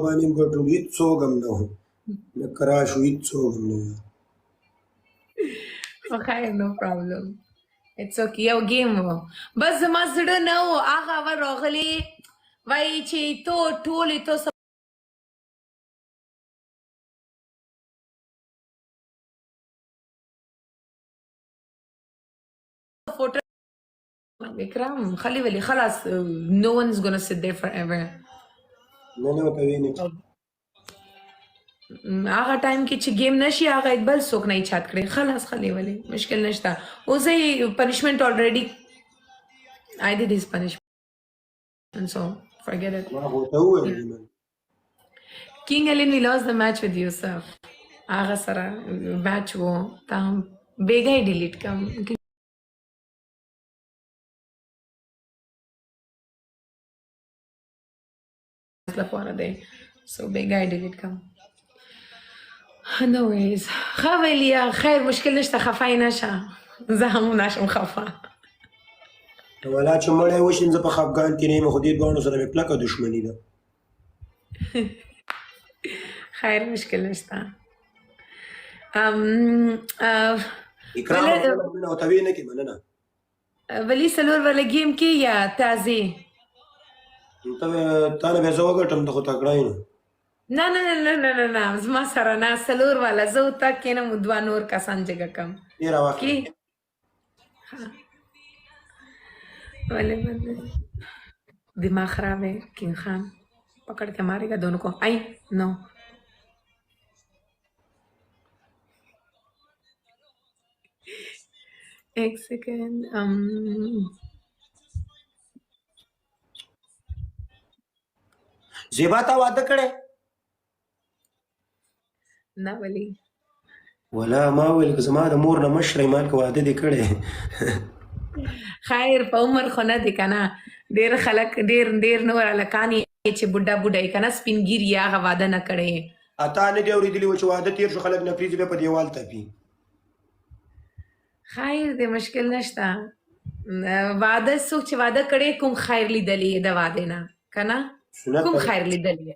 باندې ګټو هېڅوک هم نه وو نه کراش و هېڅوک هم نه وو خو خیر نو پرابلم اټس اوکې یو ګیم و بس زما زړه نه و هغه ور راغلی وایي چې تو ټولې تو فوټو اکرام خلي ولي خلاص no one is gonna sit there forever نه نه ورته ویې نه کړي هغه ټایم کې چې گیم نشي هغه بل څوک نه چات کړي خلاص خلي ولي مشکل نشته اوس یې پنشمنت already I did his punishment and so forget it ما خو ورته وویل King Alin we lost the match with Yusuf هغه سره match وو تا هم بیګا یې ډیلیټ کړم لپاره دی so بیګا یې ډیلیټ کړم no worries ښه ویلیا خیر مشکل نشته خفه یې نشه زه هم نشم خفه ولا چې مړی وشي زه په خفګان کې نه یم خو دې دواړو سره مې کلکه دښمني ده خیر مشکل نشته اکرام مینه ورته ویې نه کړي مننه ولی سلور والا گیم کې یا تازه تا نه بیا زه وګټم ته خو تکړه یې نو نه نه نه نه نه نه زما سره نه سلور والا زه ورته کښېنم دوه نور کسان جګه کړم ډېره وخت کې ولې दिमाग खराब है किंग खान पकड़ के मारेगा दोनों को I know एक सेकेंड زیبا تا واده کړی نه ولی ولا ما ویل که زما د مور نه مشره ما که واده دې کړی خیر په عمر خو نه دی که نه ډېر خلک ډېر نور هلکان چې بوډا بوډا یې که نه سپین ګیري هغه واده نه کړی اتا نه دي اورېدلي وو چې واده تېر شو خلک نفریزې بیا په دیوال تپي خیر دی مشکل نشته واده څوک چې واده کړی کوم خیر لیدلی د واده نه که نه کوم خیر لیدلی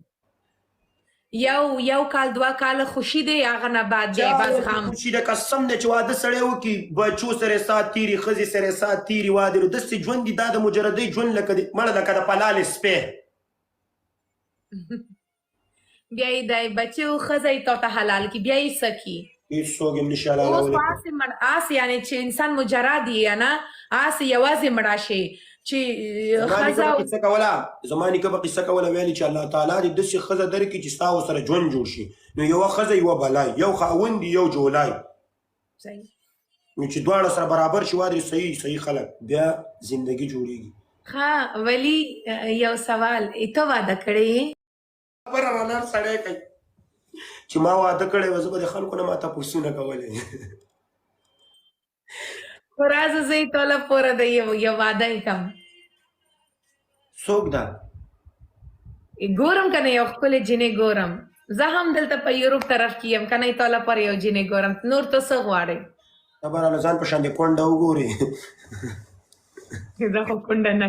یو کال دوه کاله خوشي دی هغه نه بعد دی بس غم خوشي ده قسم دی چې واده سړی وکړي بچو سره یې سات تېري ښځې سره یې سات تېري واده نو داسې ژوند دي دا د مجردۍ ژوند لکه مړه لکه د پلالې سپی بیا یې دی بچې او ښځه یې تا ته حلال کړي بیا یې څه کړي هېڅوک هم نشي اوس حلالولی آس یعنې چې انسان مجرد یې نه آس یوازې مړه شي چې ښځه کوله زما نیکه به قصه کوله ویلې چې الله تعالی دې داسې ښځه درکړي چې ستا ورسره ژوند جوړ شي نو یوه ښځه یوه بلای یو خاوند یو جولای نو چې دواړه سره برابر شي واده صحیح خلک بیا زندگی جوړېږي ښه ولی یو سوال ته واده کړی خبره رانر سړی کوي چې ما واده کړی وه زه به د خلکو نه ما تپوسونه کولی خو راځه زه یې ټوله پوره د یو واده یې کړم څوک ده ګورم که نه یو ښکلې جینۍ ګورم زه هم دلته په یوروپ طرف کې یم که نه یې ټوله پوره یو جینۍ ګورم نور ته څه غواړئ ته به راله ځان په شان د کونډه وګورې زه خو کونډه نه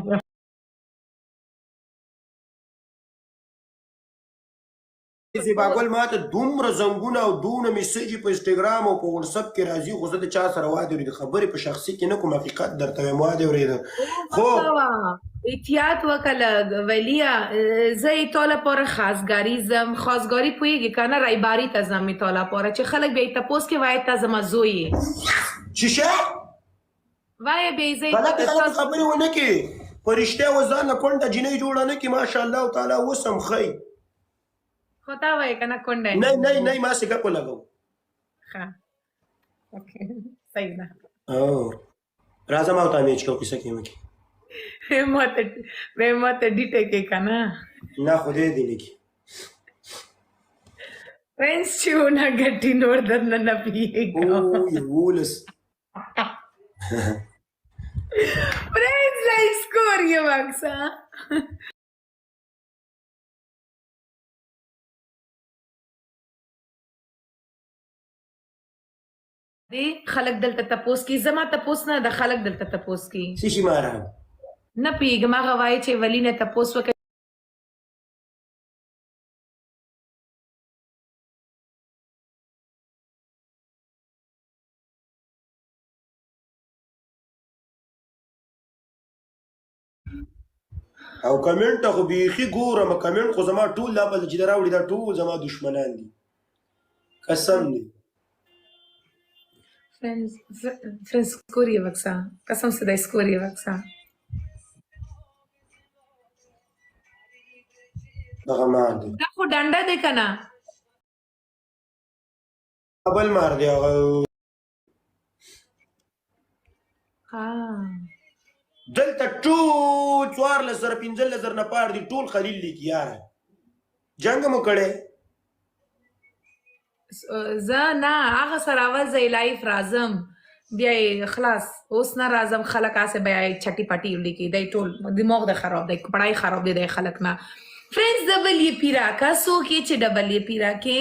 یم زیباګل ما ته دومره زنګونه او دومره میسیجې په انسټاګرام او په وټساپ کې راځي خو زه د چا سره واده اورېده خبرې په شخصي کې نه کوم حقیقت درته وایم واده اورېده خو احتیاط وکړه لږ ولیا زه یې ټوله پوره خواستګاري ځم خواستګاري پوهېږې که نه رایباري ته ځم یې ټوله پوره چې خلک بیا یې تپوس کې وایي ته زما زوی یې شیشه وایه بیا یې زه غلطې خبرې ونه کړې په رښتیا و ځان نه کونډه جینۍ جوړه نه کړي ماشاءالله تعالی اوس هم ښی خو تا وایې که نه کونډه نه نه نه ما سې ګپ ولګوو ښه اوکې صحیح ده راځه ما ورته میچ کوو کیسه کې مه کړي ما ته ډیټه کې که نه نه خدای دې نه کړي فرینډس چې ونه ګټي نور درنه نه پیږم یولس فرینډس لا اسکور یې واکسه دی خلک دلته تپوس کی زما تپوس نه د خلک دلته تپوس کی څه شي ماران نه پیږم هغه وایي چې ولی نه تپوس وکړي او کمنټ خو بیخي ګورم کمنټ خو زما ټول دا بل چې راوړي دا ټول زما دشمنان دي قسم دی Friends score je vaksa. Kasam se da je score je vaksa. دغه مار دی دا خو ډنډه دی که نه بل مار دی هغه دلته ټول 14,000 15,000 نه پار دي ټول خلیل لیکي یاره جنګ مو کړی زه نه هغه سره اول زه لایف راځم بیا یې خلاص اوس نه راځم خلک هسې بیا یې چټي پټي لیکي دی ټول دماغ د خراب دی پړای خراب دی دی خلک نه فرینډز ډبل یې پیرا که څوک یې چې ډبل یې پیرا کې